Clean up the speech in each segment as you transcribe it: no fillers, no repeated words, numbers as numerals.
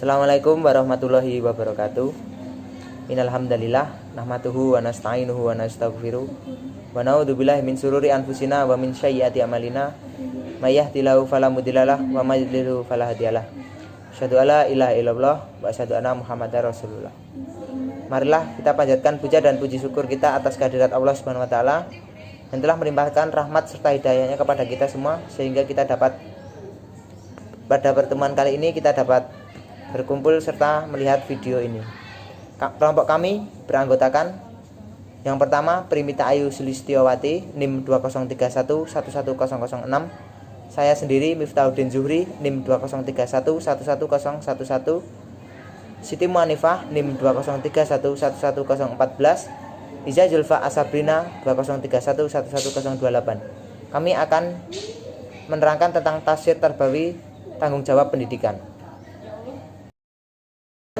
Assalamualaikum warahmatullahi wabarakatuh. Innal hamdalillah nahmaduhu wa nasta'inuhu wa nastaghfiruh wa na'udzubillahi min sururi anfusina wa min sayyiati a'malina. May yahdihillahu fala mudhillalah wa may yudhlil fala hadiyalah. Asyhadu alla ilaha illallah wa asyhadu anna Muhammadar Rasulullah. Marilah kita panjatkan puja dan puji syukur kita atas kehadirat Allah Subhanahu wa taala yang telah melimpahkan rahmat serta hidayahnya kepada kita semua, sehingga kita dapat pada pertemuan kali ini kita dapat berkumpul serta melihat video ini. Kelompok kami beranggotakan yang pertama Primita Ayu Sulistiowati NIM 2031110006, saya sendiri Miftahuddin Zuhri NIM 20311111, Siti Muanifah NIM 20311114, Iza Zulfa Asabrina 20311128. Kami akan menerangkan tentang tafsir Tarbawi, tanggung jawab pendidikan.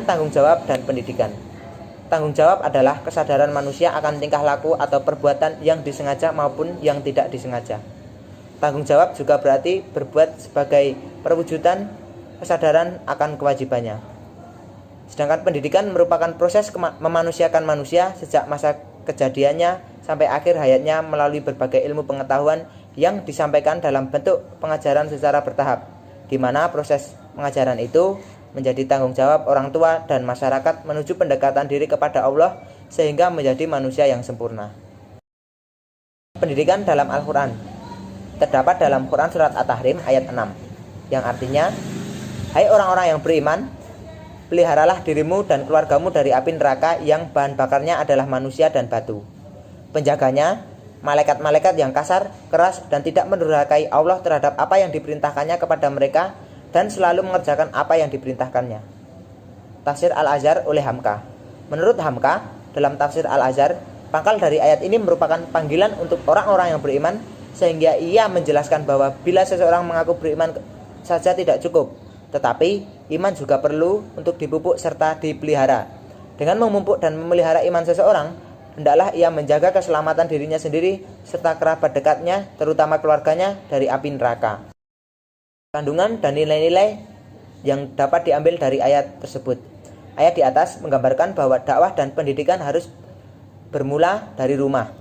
Tanggung jawab dan pendidikan. Tanggung jawab adalah kesadaran manusia akan tingkah laku atau perbuatan yang disengaja maupun yang tidak disengaja. Tanggung jawab juga berarti berbuat sebagai perwujudan kesadaran akan kewajibannya. Sedangkan pendidikan merupakan proses memanusiakan manusia sejak masa kejadiannya sampai akhir hayatnya melalui berbagai ilmu pengetahuan yang disampaikan dalam bentuk pengajaran secara bertahap, di mana proses pengajaran itu menjadi tanggung jawab orang tua dan masyarakat menuju pendekatan diri kepada Allah sehingga menjadi manusia yang sempurna. Pendidikan dalam Al-Quran terdapat dalam Quran Surat At-Tahrim ayat 6, yang artinya, hai orang-orang yang beriman, peliharalah dirimu dan keluargamu dari api neraka yang bahan bakarnya adalah manusia dan batu. Penjaganya, malaikat-malaikat yang kasar, keras, dan tidak mendurhakai Allah terhadap apa yang diperintahkannya kepada mereka dan selalu mengerjakan apa yang diperintahkannya. Tafsir Al-Azhar oleh Hamka. Menurut Hamka, dalam tafsir Al-Azhar, pangkal dari ayat ini merupakan panggilan untuk orang-orang yang beriman, sehingga ia menjelaskan bahwa bila seseorang mengaku beriman saja tidak cukup, tetapi iman juga perlu untuk dipupuk serta dipelihara. Dengan memupuk dan memelihara iman seseorang, hendaklah ia menjaga keselamatan dirinya sendiri serta kerabat dekatnya, terutama keluarganya, dari api neraka. Kandungan dan nilai-nilai yang dapat diambil dari ayat tersebut. Ayat di atas menggambarkan bahwa dakwah dan pendidikan harus bermula dari rumah.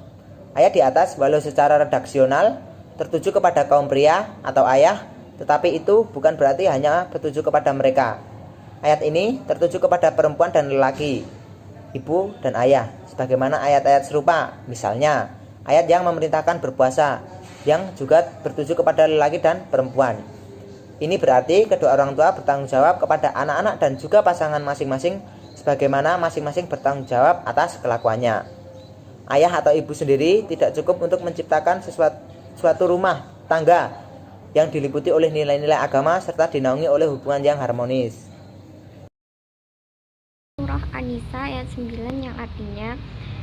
Ayat di atas walau secara redaksional tertuju kepada kaum pria atau ayah, tetapi itu bukan berarti hanya bertuju kepada mereka. Ayat ini tertuju kepada perempuan dan lelaki, ibu dan ayah, sebagaimana ayat-ayat serupa, misalnya ayat yang memerintahkan berpuasa, yang juga bertuju kepada lelaki dan perempuan. Ini berarti kedua orang tua bertanggung jawab kepada anak-anak dan juga pasangan masing-masing, sebagaimana masing-masing bertanggung jawab atas kelakuannya. Ayah atau ibu sendiri tidak cukup untuk menciptakan suatu rumah tangga yang diliputi oleh nilai-nilai agama serta dinaungi oleh hubungan yang harmonis. Surah An-Nisa ayat 9 yang artinya,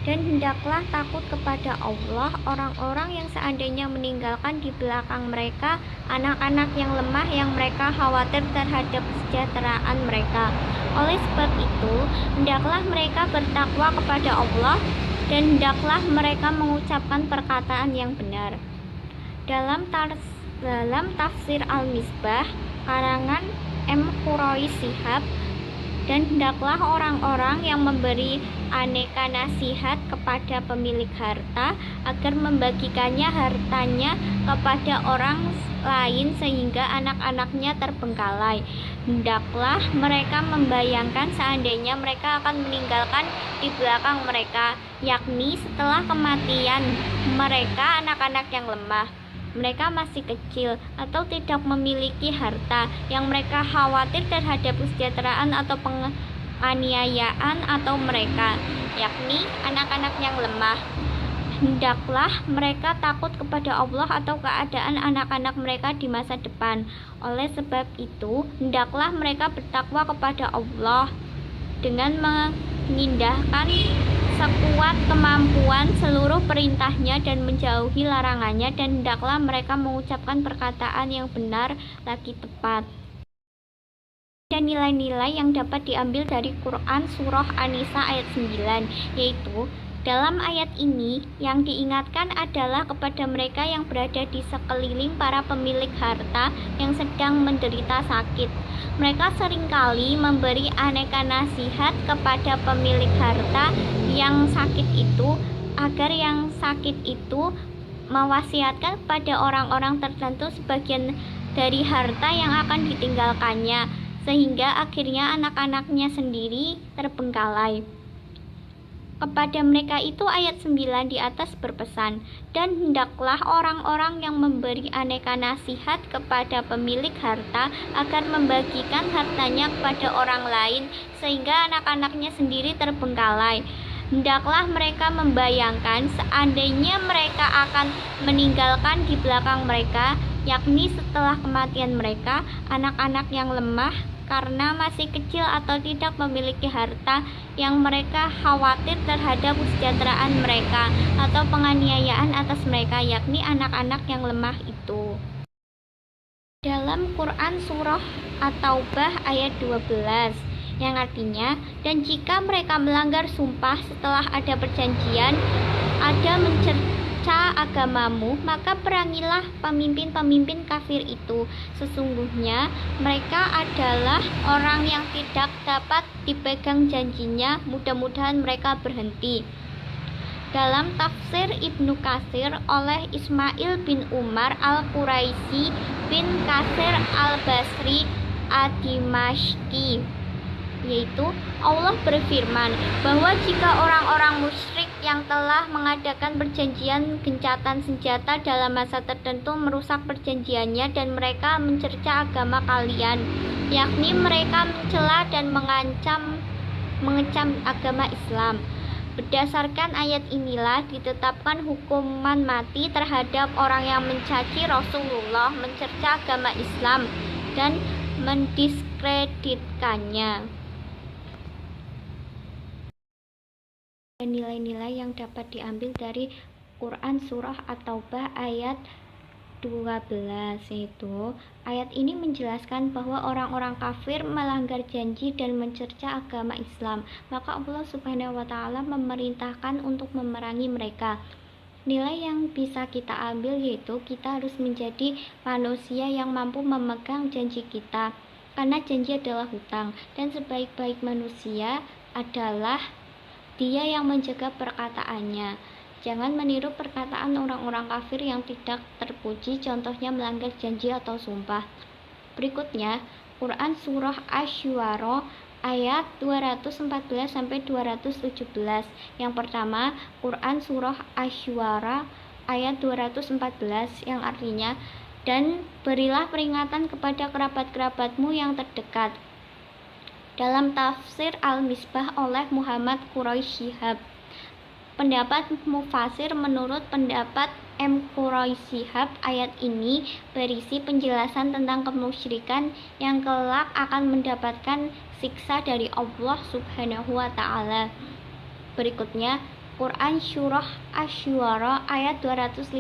dan hendaklah takut kepada Allah orang-orang yang seandainya meninggalkan di belakang mereka anak-anak yang lemah yang mereka khawatir terhadap kesejahteraan mereka. Oleh sebab itu, hendaklah mereka bertakwa kepada Allah dan hendaklah mereka mengucapkan perkataan yang benar. Dalam tafsir Al-Misbah karangan M. Quroi Shihab, dan hendaklah orang-orang yang memberi aneka nasihat kepada pemilik harta agar membagikannya hartanya kepada orang lain sehingga anak-anaknya terbengkalai. Hendaklah mereka membayangkan seandainya mereka akan meninggalkan di belakang mereka, yakni setelah kematian mereka anak-anak yang lemah. Mereka masih kecil atau tidak memiliki harta yang mereka khawatir terhadap kesejahteraan atau penganiayaan atau mereka, yakni anak-anak yang lemah. Hendaklah mereka takut kepada Allah atau keadaan anak-anak mereka di masa depan. Oleh sebab itu, hendaklah mereka bertakwa kepada Allah dengan mengindahkan sekuat kemampuan seluruh perintahnya dan menjauhi larangannya, dan hendaklah mereka mengucapkan perkataan yang benar lagi tepat. Dan nilai-nilai yang dapat diambil dari Quran Surah An-Nisa ayat 9, yaitu Dalam ayat ini, yang diingatkan adalah kepada mereka yang berada di sekeliling para pemilik harta yang sedang menderita sakit. Mereka seringkali memberi aneka nasihat kepada pemilik harta yang sakit itu, agar yang sakit itu mewasiatkan kepada orang-orang tertentu sebagian dari harta yang akan ditinggalkannya, sehingga akhirnya anak-anaknya sendiri terbengkalai. Kepada mereka itu ayat 9 di atas berpesan, dan hendaklah orang-orang yang memberi aneka nasihat kepada pemilik harta agar membagikan hartanya kepada orang lain sehingga anak-anaknya sendiri terbengkalai. Hendaklah mereka membayangkan seandainya mereka akan meninggalkan di belakang mereka, yakni setelah kematian mereka, anak-anak yang lemah karena masih kecil atau tidak memiliki harta, yang mereka khawatir terhadap kesejahteraan mereka atau penganiayaan atas mereka, yakni anak-anak yang lemah itu. Dalam Quran surah At-Taubah ayat 12, yang artinya, dan jika mereka melanggar sumpah setelah ada perjanjian, ada mencerca agamamu, maka perangilah pemimpin-pemimpin kafir itu. Sesungguhnya mereka adalah orang yang tidak dapat dipegang janjinya, mudah-mudahan mereka berhenti. Dalam tafsir Ibnu Katsir oleh Ismail bin Umar al-Quraisy bin Katsir al-Basri ad-Dimashqi, yaitu Allah berfirman bahwa jika orang-orang musyrik yang telah mengadakan perjanjian gencatan senjata dalam masa tertentu merusak perjanjiannya dan mereka mencerca agama kalian, yakni mereka mencela dan mengecam agama Islam, berdasarkan ayat inilah ditetapkan hukuman mati terhadap orang yang mencaci Rasulullah, mencerca agama Islam, dan mendiskreditkannya. Nilai-nilai yang dapat diambil dari Quran surah At-Taubah ayat 12, yaitu ayat ini menjelaskan bahwa orang-orang kafir melanggar janji dan mencerca agama Islam, maka Allah Subhanahu wa Ta'ala memerintahkan untuk memerangi mereka. Nilai yang bisa kita ambil yaitu kita harus menjadi manusia yang mampu memegang janji kita, karena janji adalah hutang, dan sebaik-baik manusia adalah dia yang menjaga perkataannya. Jangan meniru perkataan orang-orang kafir yang tidak terpuji, contohnya melanggar janji atau sumpah. Berikutnya, Quran surah Asy-Syu'ara ayat 214-217. Yang pertama, Quran surah Asy-Syu'ara ayat 214 yang artinya, dan berilah peringatan kepada kerabat-kerabatmu yang terdekat. Dalam tafsir Al-Misbah oleh Muhammad Quraisy Shihab, pendapat mufasir menurut pendapat M. Quraisy Shihab, ayat ini berisi penjelasan tentang kemusyrikan yang kelak akan mendapatkan siksa dari Allah Subhanahu wa Ta'ala. Berikutnya, Quran surah Asy-Syu'ara ayat 215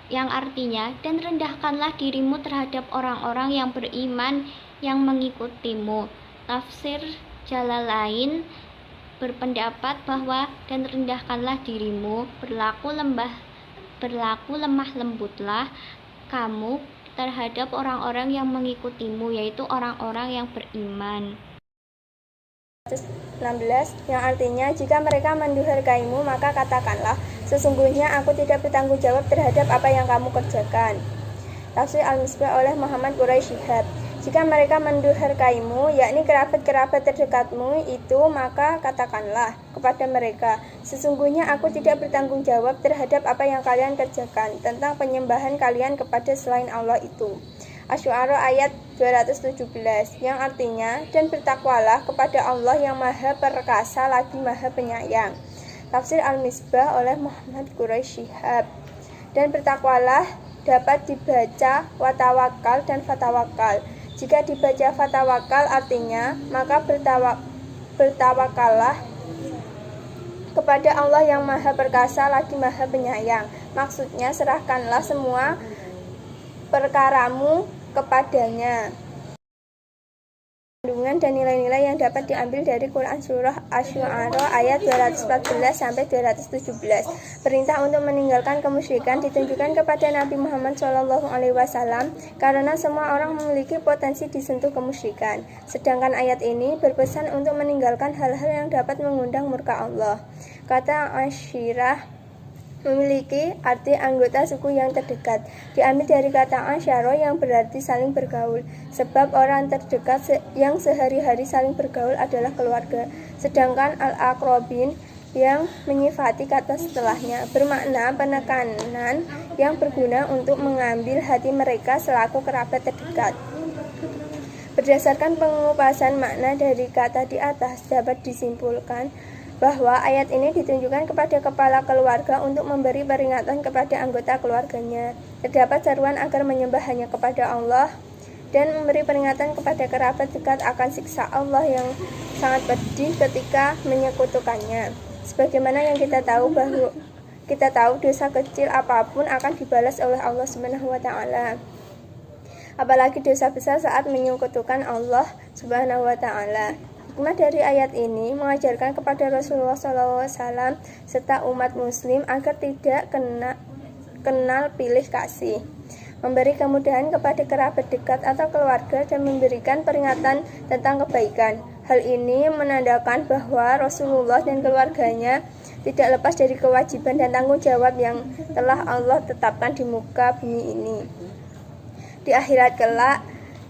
yang artinya, dan rendahkanlah dirimu terhadap orang-orang yang beriman yang mengikutimu. Tafsir Jalalain berpendapat bahwa dan rendahkanlah dirimu, berlaku lemah lembutlah kamu terhadap orang-orang yang mengikutimu, yaitu orang-orang yang beriman. 16 yang artinya, jika mereka mendurhakaimu maka katakanlah, sesungguhnya aku tidak bertanggung jawab terhadap apa yang kamu kerjakan. Tafsir Al-Misbah oleh Muhammad Quraisy Shihab, jika mereka mendurhakaimu, yakni kerabat-kerabat terdekatmu itu, maka katakanlah kepada mereka, sesungguhnya aku tidak bertanggung jawab terhadap apa yang kalian kerjakan tentang penyembahan kalian kepada selain Allah itu. Asy-Syu'ara ayat 217 yang artinya, dan bertakwalah kepada Allah yang maha perkasa lagi maha penyayang. Tafsir Al-Misbah oleh Muhammad Quraisy Shihab, dan bertakwalah dapat dibaca watawakal dan fatawakal. Jika dibaca fatawakal artinya, maka bertawakallah kepada Allah yang maha perkasa lagi maha penyayang. Maksudnya, serahkanlah semua perkaramu kepadanya. Kandungan kemuliaan dan nilai-nilai yang dapat diambil dari Quran Surah Asy-Syu'ara ayat 214-217. Perintah untuk meninggalkan kemusyrikan ditunjukkan kepada Nabi Muhammad SAW karena semua orang memiliki potensi disentuh kemusyrikan. Sedangkan ayat ini berpesan untuk meninggalkan hal-hal yang dapat mengundang murka Allah. Kata Asyirah memiliki arti anggota suku yang terdekat. Diambil dari kata asyara yang berarti saling bergaul. Sebab orang terdekat yang sehari-hari saling bergaul adalah keluarga. Sedangkan al-aqrabin yang menyifati kata setelahnya bermakna penekanan yang berguna untuk mengambil hati mereka selaku kerabat terdekat. Berdasarkan pengupasan makna dari kata di atas dapat disimpulkan bahwa ayat ini ditunjukkan kepada kepala keluarga untuk memberi peringatan kepada anggota keluarganya. Terdapat seruan agar menyembah hanya kepada Allah dan memberi peringatan kepada kerabat dekat akan siksa Allah yang sangat pedih ketika menyekutukannya. Sebagaimana yang kita tahu dosa kecil apapun akan dibalas oleh Allah Subhanahu wa taala. Apalagi dosa besar saat menyekutukan Allah Subhanahu wa taala. Hikmah dari ayat ini mengajarkan kepada Rasulullah SAW serta umat muslim agar tidak kenal pilih kasih, memberi kemudahan kepada kerabat dekat atau keluarga, dan memberikan peringatan tentang kebaikan. Hal ini menandakan bahwa Rasulullah dan keluarganya tidak lepas dari kewajiban dan tanggung jawab yang telah Allah tetapkan di muka bumi ini. Di akhirat kelak,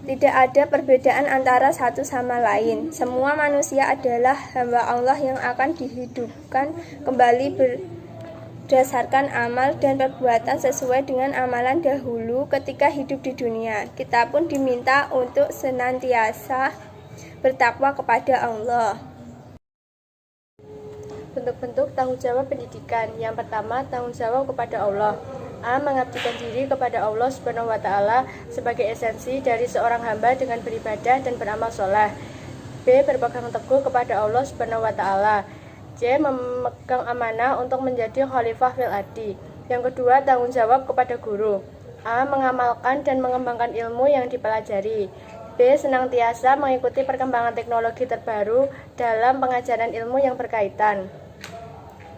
tidak ada perbedaan antara satu sama lain. Semua manusia adalah hamba Allah yang akan dihidupkan kembali berdasarkan amal dan perbuatan sesuai dengan amalan dahulu ketika hidup di dunia. Kita pun diminta untuk senantiasa bertakwa kepada Allah. Bentuk-bentuk tanggung jawab pendidikan. Yang pertama, tanggung jawab kepada Allah. A. Mengabdikan diri kepada Allah Subhanahu wa taala sebagai esensi dari seorang hamba dengan beribadah dan beramal soleh. B. Berpegang teguh kepada Allah Subhanahu wa taala. C. Memegang amanah untuk menjadi khalifah fil ardi. Yang kedua, tanggung jawab kepada guru. A. Mengamalkan dan mengembangkan ilmu yang dipelajari. B. Senantiasa mengikuti perkembangan teknologi terbaru dalam pengajaran ilmu yang berkaitan.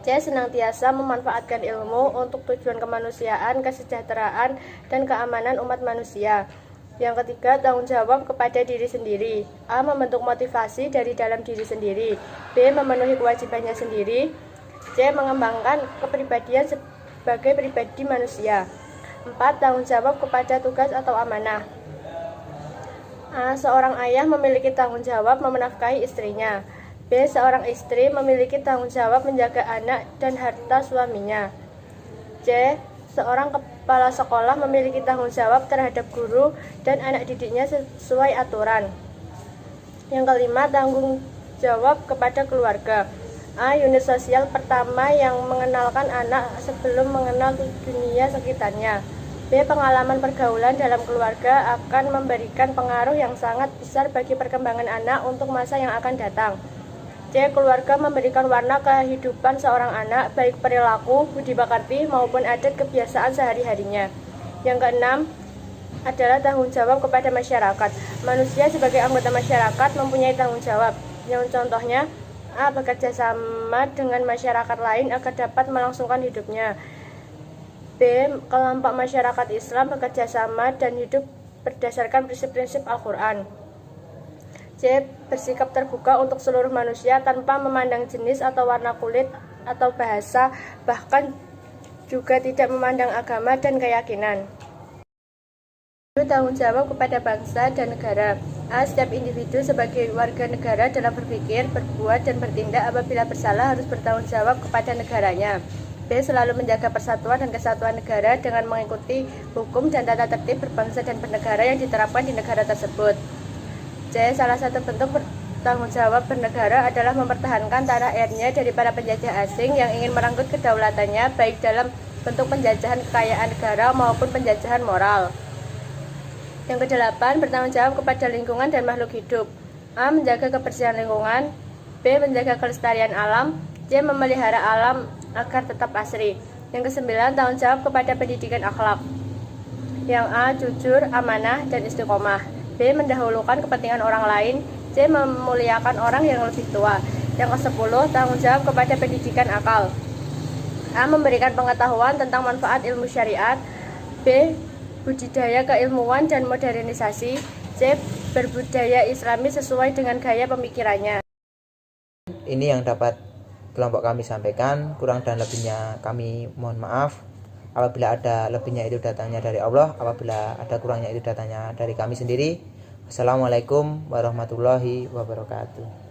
C. Senantiasa memanfaatkan ilmu untuk tujuan kemanusiaan, kesejahteraan, dan keamanan umat manusia. Yang ketiga, tanggung jawab kepada diri sendiri. A. Membentuk motivasi dari dalam diri sendiri. B. Memenuhi kewajibannya sendiri. C. Mengembangkan kepribadian sebagai pribadi manusia. 4. Tanggung jawab kepada tugas atau amanah. A. Seorang ayah memiliki tanggung jawab menafkahi istrinya. B. Seorang istri memiliki tanggung jawab menjaga anak dan harta suaminya. C. Seorang kepala sekolah memiliki tanggung jawab terhadap guru dan anak didiknya sesuai aturan. Yang kelima, tanggung jawab kepada keluarga. A. Unit sosial pertama yang mengenalkan anak sebelum mengenal dunia sekitarnya. B. Pengalaman pergaulan dalam keluarga akan memberikan pengaruh yang sangat besar bagi perkembangan anak untuk masa yang akan datang. C. Keluarga memberikan warna kehidupan seorang anak, baik perilaku, budi pekerti, maupun adat kebiasaan sehari-harinya. Yang keenam adalah tanggung jawab kepada masyarakat. Manusia sebagai anggota masyarakat mempunyai tanggung jawab, yang contohnya A. Bekerja sama dengan masyarakat lain agar dapat melangsungkan hidupnya. B. Kelompok masyarakat Islam bekerja sama dan hidup berdasarkan prinsip-prinsip Al-Quran. C. Bersikap terbuka untuk seluruh manusia tanpa memandang jenis atau warna kulit atau bahasa, bahkan juga tidak memandang agama dan keyakinan. Tanggung jawab kepada bangsa dan negara. A. Setiap individu sebagai warga negara dalam berpikir, berbuat, dan bertindak apabila bersalah harus bertanggung jawab kepada negaranya. B. Selalu menjaga persatuan dan kesatuan negara dengan mengikuti hukum dan tata tertib berbangsa dan bernegara yang diterapkan di negara tersebut. C. Salah satu bentuk tanggung jawab bernegara adalah mempertahankan tanah airnya dari para penjajah asing yang ingin merenggut kedaulatannya, baik dalam bentuk penjajahan kekayaan negara maupun penjajahan moral. Yang kedelapan, bertanggung jawab kepada lingkungan dan makhluk hidup. A. Menjaga kebersihan lingkungan. B. Menjaga kelestarian alam. C. Memelihara alam agar tetap asri. Yang kesembilan, tanggung jawab kepada pendidikan akhlak. Yang A. Jujur, amanah, dan istiqomah. B. Mendahulukan kepentingan orang lain. C. Memuliakan orang yang lebih tua. Yang ke-10, tanggung jawab kepada pendidikan akal. A. Memberikan pengetahuan tentang manfaat ilmu syariat. B. Budidaya keilmuan dan modernisasi. C. Berbudaya islami sesuai dengan gaya pemikirannya. Ini yang dapat kelompok kami sampaikan. Kurang dan lebihnya kami mohon maaf. Apabila ada lebihnya itu datangnya dari Allah, apabila ada kurangnya itu datangnya dari kami sendiri. Wassalamualaikum warahmatullahi wabarakatuh.